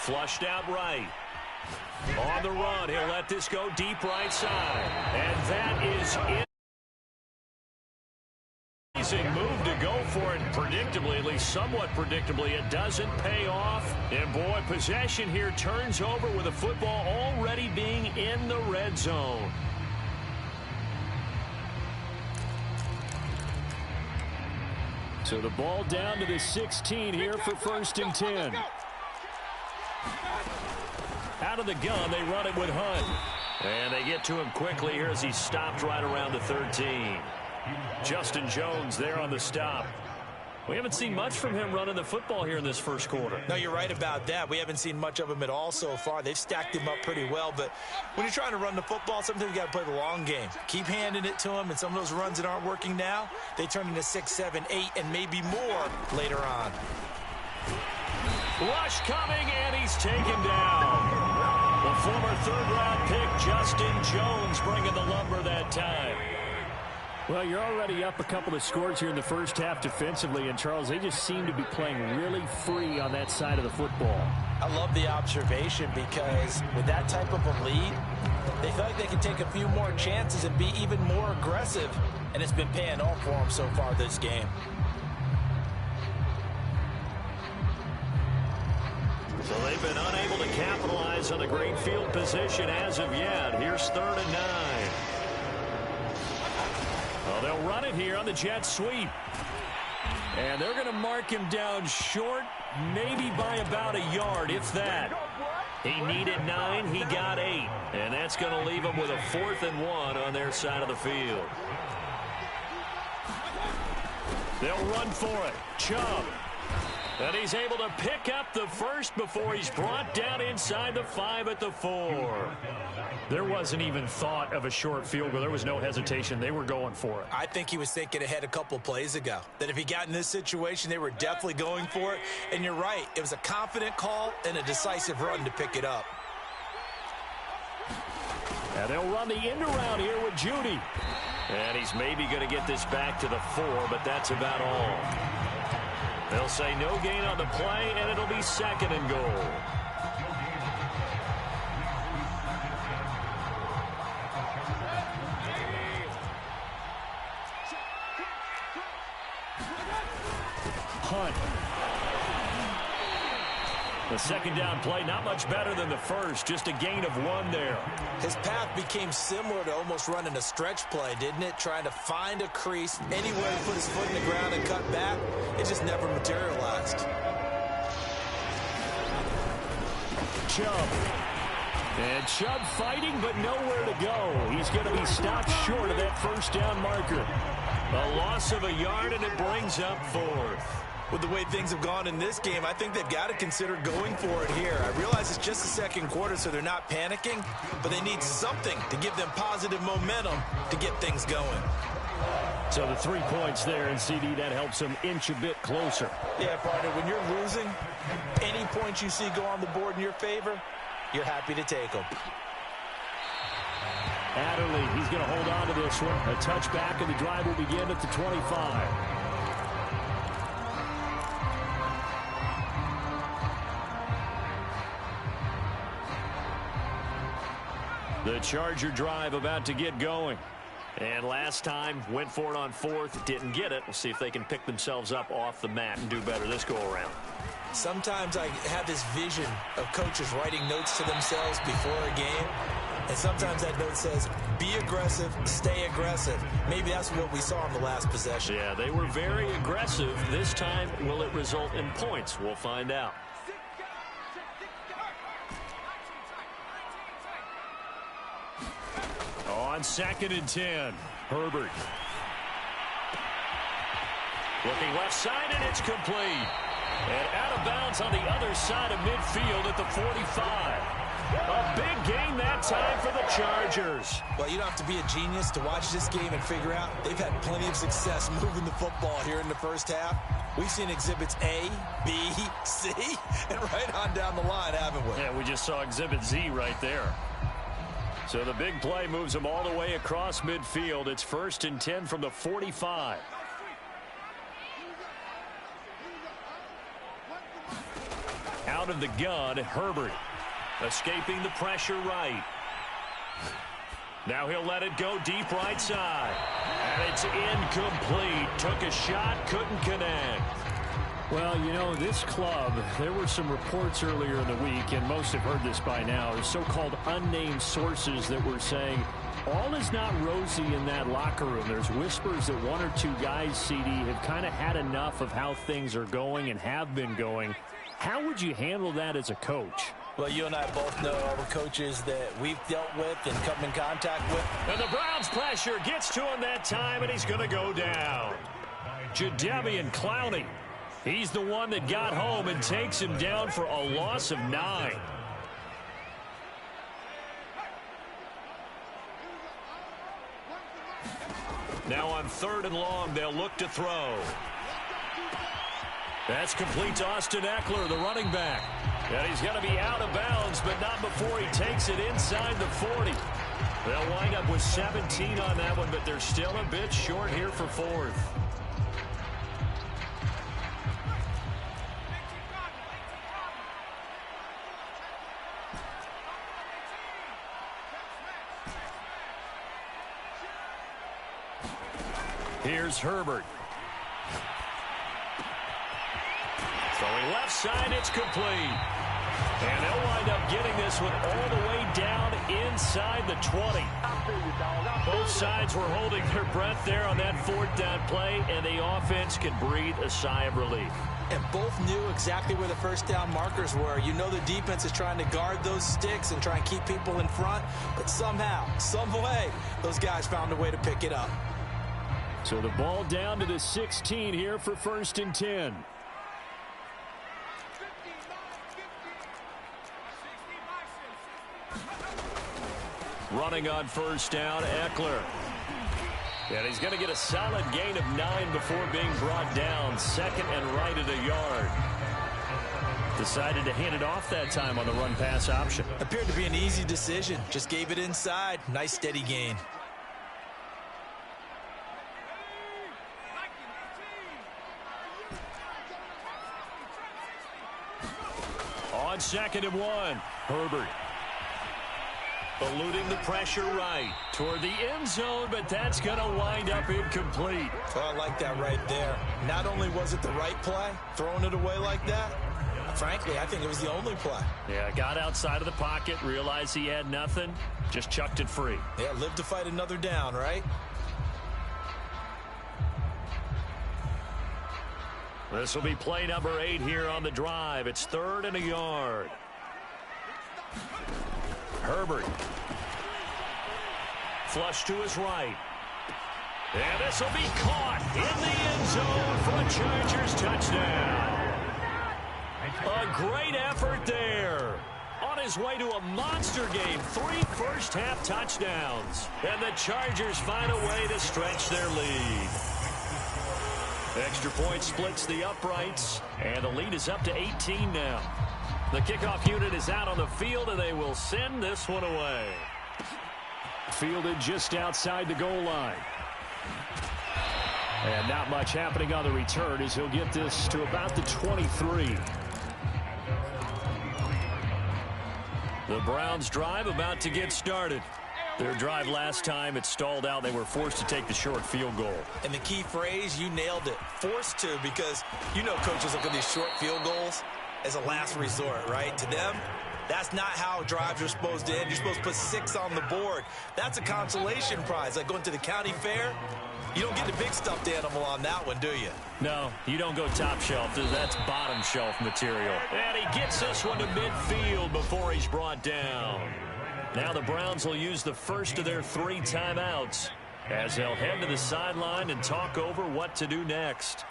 Flushed out right. On the run, he'll let this go deep right side. And that is it. Amazing move to go for it predictably, at least somewhat predictably. It doesn't pay off. And, boy, possession here turns over with the football already being in the red zone. So the ball down to the 16 here for 1st and 10. Out of the gun, they run it with Hunt. And they get to him quickly here as he's stopped right around the 13. Justin Jones there on the stop. We haven't seen much from him running the football here in this first quarter. No, you're right about that. We haven't seen much of him at all so far. They've stacked him up pretty well, but when you're trying to run the football, sometimes you got to play the long game. Keep handing it to him, and some of those runs that aren't working now, they turn into 6, 7, 8, and maybe more later on. Rush coming, and he's taken down. The former third-round pick, Justin Jones, bringing the lumber that time. Well, you're already up a couple of scores here in the first half defensively, and, Charles, they just seem to be playing really free on that side of the football. I love the observation because with that type of a lead, they feel like they can take a few more chances and be even more aggressive, and it's been paying off for them so far this game. So they've been unable to capitalize on a great field position as of yet. Here's 3rd and 9. Well, they'll run it here on the jet sweep. And they're going to mark him down short, maybe by about a yard, if that. He needed 9, he got 8. And that's going to leave him with a 4th and 1 on their side of the field. They'll run for it. Chubb. And he's able to pick up the first before he's brought down inside the 5 at the 4. There wasn't even thought of a short field goal. There was no hesitation. They were going for it. I think he was thinking ahead a couple plays ago, that if he got in this situation, they were definitely going for it. And you're right. It was a confident call and a decisive run to pick it up. And they'll run the end around here with Judy. And he's maybe going to get this back to the 4, but that's about all. They'll say no gain on the play, and it'll be 2nd and goal. Hunt. The 2nd down play, not much better than the first, just a gain of 1 there. His path became similar to almost running a stretch play, didn't it? Trying to find a crease, anywhere to put his foot in the ground and cut back. It just never materialized. Chubb. And Chubb fighting, but nowhere to go. He's going to be stopped short of that 1st down marker. A loss of a yard, and it brings up 4th. With the way things have gone in this game, I think they've got to consider going for it here. I realize it's just the 2nd quarter, so they're not panicking, but they need something to give them positive momentum to get things going. So the 3 points there, and CD, that helps them inch a bit closer. Yeah, partner, when you're losing, any points you see go on the board in your favor, you're happy to take them. Adderley, he's going to hold on to this one. A touchback, and the drive will begin at the 25. The Charger drive about to get going. And last time, went for it on 4th, didn't get it. We'll see if they can pick themselves up off the mat and do better this go-around. Sometimes I have this vision of coaches writing notes to themselves before a game. And sometimes that note says, be aggressive, stay aggressive. Maybe that's what we saw in the last possession. Yeah, they were very aggressive. This time, will it result in points? We'll find out. On 2nd and 10, Herbert. Looking left side, and it's complete. And out of bounds on the other side of midfield at the 45. A big gain that time for the Chargers. Well, you don't have to be a genius to watch this game and figure out they've had plenty of success moving the football here in the first half. We've seen exhibits A, B, C, and right on down the line, haven't we? Yeah, we just saw exhibit Z right there. So the big play moves them all the way across midfield. It's 1st and 10 from the 45. out of the gun, Herbert. Escaping the pressure right. Now he'll let it go deep right side. And it's incomplete. Took a shot, couldn't connect. Well, you know, this club, there were some reports earlier in the week, and most have heard this by now, so-called unnamed sources that were saying all is not rosy in that locker room. There's whispers that one or two guys, CD, have kind of had enough of how things are going and have been going. How would you handle that as a coach? Well, you and I both know all the coaches that we've dealt with and come in contact with. And the Browns pressure gets to him that time, and he's going to go down. DeadlyClxmpZ. He's the one that got home and takes him down for a loss of 9. Now on 3rd and long, they'll look to throw. That's complete to Austin Eckler, the running back. And he's going to be out of bounds, but not before he takes it inside the 40. They'll wind up with 17 on that one, but they're still a bit short here for 4th. Here's Herbert. Throwing left side, it's complete. And they'll wind up getting this one all the way down inside the 20. Both sides were holding their breath there on that 4th down play, and the offense can breathe a sigh of relief. And both knew exactly where the first down markers were. You know the defense is trying to guard those sticks and try and keep people in front, but somehow, some way, those guys found a way to pick it up. So the ball down to the 16 here for 1st and 10. Running on 1st down, Eckler. And he's going to get a solid gain of 9 before being brought down. 2nd and right at a yard. Decided to hand it off that time on the run-pass option. Appeared to be an easy decision. Just gave it inside. Nice steady gain. On 2nd and 1, Herbert. Eluding the pressure right toward the end zone, but that's going to wind up incomplete. Oh, I like that right there. Not only was it the right play, throwing it away like that, frankly, I think it was the only play. Yeah, got outside of the pocket, realized he had nothing, just chucked it free. Yeah, live to fight another down, right? This will be play number 8 here on the drive. It's 3rd and a yard. Herbert. Flush to his right. And this will be caught in the end zone for a Chargers touchdown. A great effort there. On his way to a monster game, 3 first-half touchdowns. And the Chargers find a way to stretch their lead. Extra point splits the uprights, and the lead is up to 18 now. The kickoff unit is out on the field, and they will send this one away. Fielded just outside the goal line. And not much happening on the return as he'll get this to about the 23. The Browns drive about to get started. Their drive last time, it stalled out. They were forced to take the short field goal. And the key phrase, you nailed it. Forced to, because you know coaches look at these short field goals as a last resort, right? To them, that's not how drives are supposed to end. You're supposed to put 6 on the board. That's a consolation prize. Like going to the county fair, you don't get the big stuffed animal on that one, do you? No, you don't go top shelf. That's bottom shelf material. And he gets this one to midfield before he's brought down. Now the Browns will use the first of their 3 timeouts as they'll head to the sideline and talk over what to do next.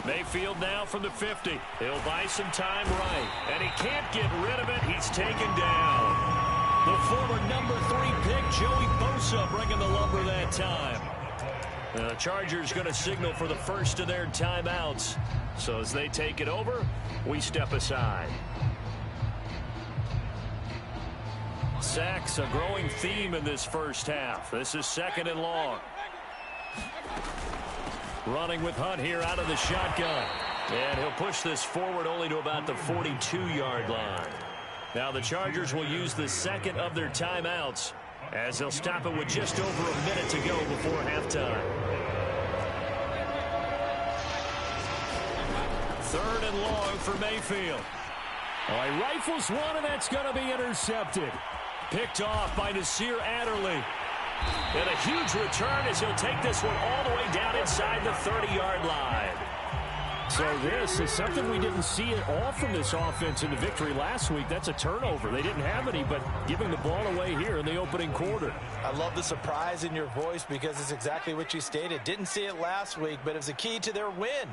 Mayfield now from the 50. He'll buy some time right. And he can't get rid of it. He's taken down. The former number 3 pick, Joey Bosa, bringing the lumber that time. The Chargers going to signal for the first of their timeouts. So as they take it over, we step aside. Sacks, a growing theme in this first half. This is 2nd and long. Running with Hunt here out of the shotgun. And he'll push this forward only to about the 42-yard line. Now the Chargers will use the second of their timeouts as they'll stop it with just over a minute to go before halftime. 3rd and long for Mayfield. Well, he rifles one, and that's going to be intercepted. Picked off by Nasir Adderley. And a huge return as he'll take this one all the way down inside the 30-yard line. So this is something we didn't see at all from this offense in the victory last week. That's a turnover. They didn't have any, but giving the ball away here in the opening quarter. I love the surprise in your voice because it's exactly what you stated. Didn't see it last week, but it was a key to their win.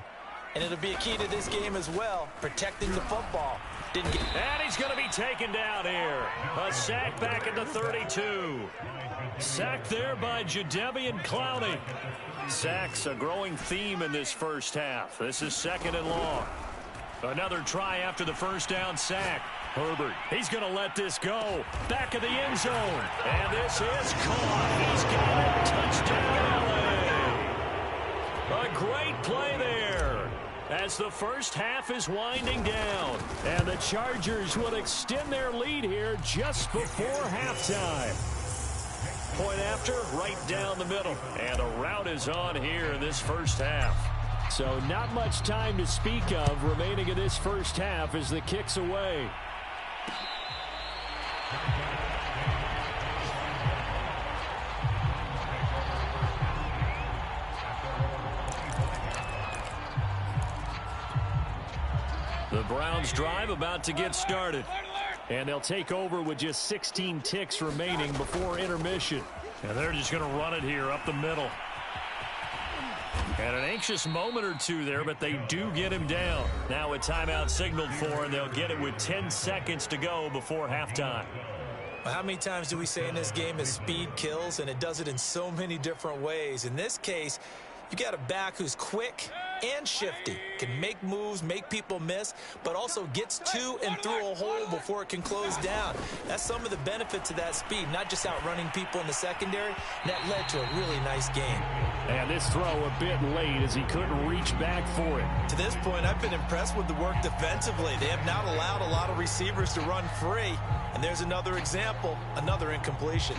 And it'll be a key to this game as well, protecting the football. And he's going to be taken down here. A sack back at the 32. Sacked there by Jadeveon Clowney. Sacks, a growing theme in this first half. This is 2nd and long. Another try after the first down sack. Herbert, he's going to let this go. Back of the end zone. And this is caught. He's got it. Touchdown, LA. A great play there as the first half is winding down. And the Chargers will extend their lead here just before halftime. Point after, right down the middle. And a rout is on here in this first half. So not much time to speak of remaining in this first half as the kick's away. The Browns drive about to get started. And they'll take over with just 16 ticks remaining before intermission. And they're just going to run it here up the middle. And an anxious moment or two there, but they do get him down. Now a timeout signaled for, and they'll get it with 10 seconds to go before halftime. Well, how many times do we say in this game that speed kills, and it does it in so many different ways? In this case, you got a back who's quick and shifty, can make moves, make people miss, but also gets to and through a hole before it can close down. That's some of the benefits of that speed, not just outrunning people in the secondary. That led to a really nice game. And this throw a bit late as he couldn't reach back for it. To this point, I've been impressed with the work defensively. They have not allowed a lot of receivers to run free. And there's another example, another incompletion.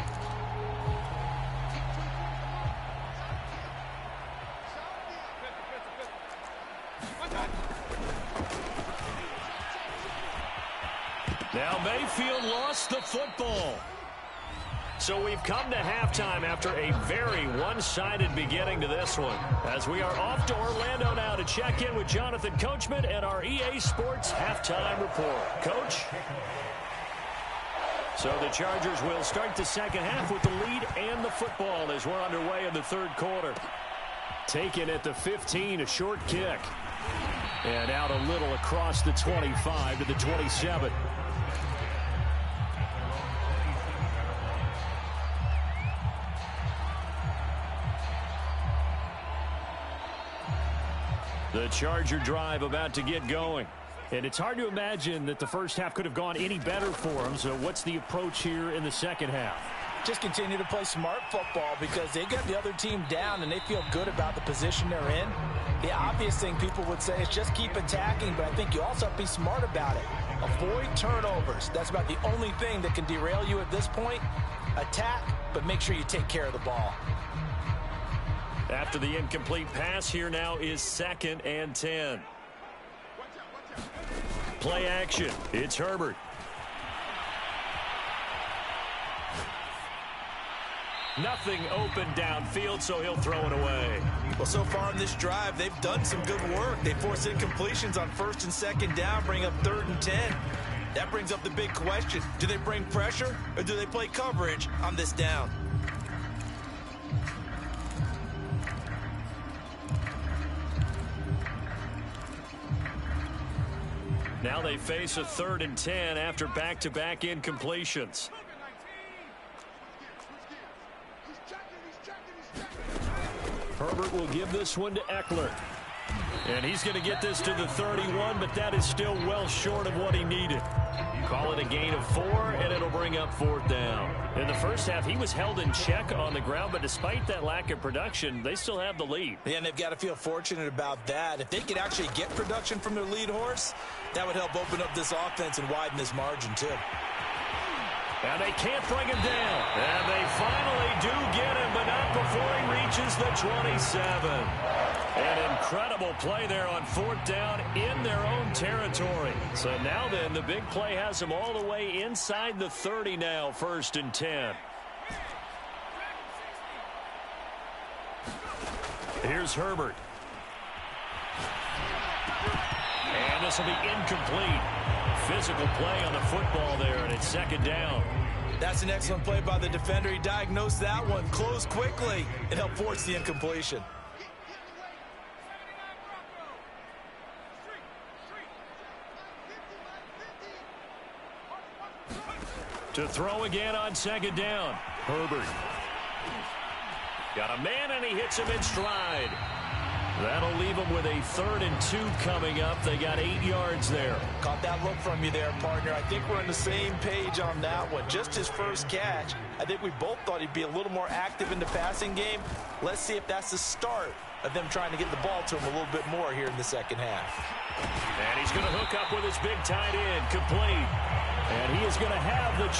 Now Mayfield lost the football. So we've come to halftime after a very one-sided beginning to this one. As we are off to Orlando now to check in with Jonathan Coachman and our EA Sports Halftime Report. Coach? So the Chargers will start the second half with the lead and the football as we're underway in the third quarter. Taken at the 15, a short kick. And out a little across the 25 to the 27. The Charger drive about to get going. And it's hard to imagine that the first half could have gone any better for them. So what's the approach here in the second half? Just continue to play smart football because they got the other team down and they feel good about the position they're in. The obvious thing people would say is just keep attacking, but I think you also have to be smart about it. Avoid turnovers. That's about the only thing that can derail you at this point. Attack, but make sure you take care of the ball. After the incomplete pass, here now is 2nd and 10. Play action. It's Herbert. Nothing open downfield, so he'll throw it away. Well, so far in this drive, they've done some good work. They force incompletions on 1st and 2nd down, bring up 3rd and 10. That brings up the big question. Do they bring pressure or do they play coverage on this down? Now they face a 3rd and 10 after back-to-back incompletions. Herbert will give this one to Eckler. And he's going to get this to the 31, but that is still well short of what he needed. Call it a gain of 4, and it'll bring up 4th down. In the first half, he was held in check on the ground, but despite that lack of production, they still have the lead. Yeah, and they've got to feel fortunate about that. If they could actually get production from their lead horse, that would help open up this offense and widen this margin, too. And they can't bring him down. And they finally do get him, but not before he reaches the 27. An incredible play there on 4th down in their own territory. So now then, the big play has them all the way inside the 30 now, 1st and 10. Here's Herbert. And this will be incomplete. Physical play on the football there, and it's 2nd down. That's an excellent play by the defender. He diagnosed that one, closed quickly, and helped force the incompletion. To throw again on 2nd down. Herbert. Got a man, and he hits him in stride. That'll leave him with a 3rd and 2 coming up. They got 8 yards there. Caught that look from you there, partner. I think we're on the same page on that one. Just his first catch. I think we both thought he'd be a little more active in the passing game. Let's see if that's the start of them trying to get the ball to him a little bit more here in the second half. And he's going to hook up with his big tight end, complete. And he is going to have the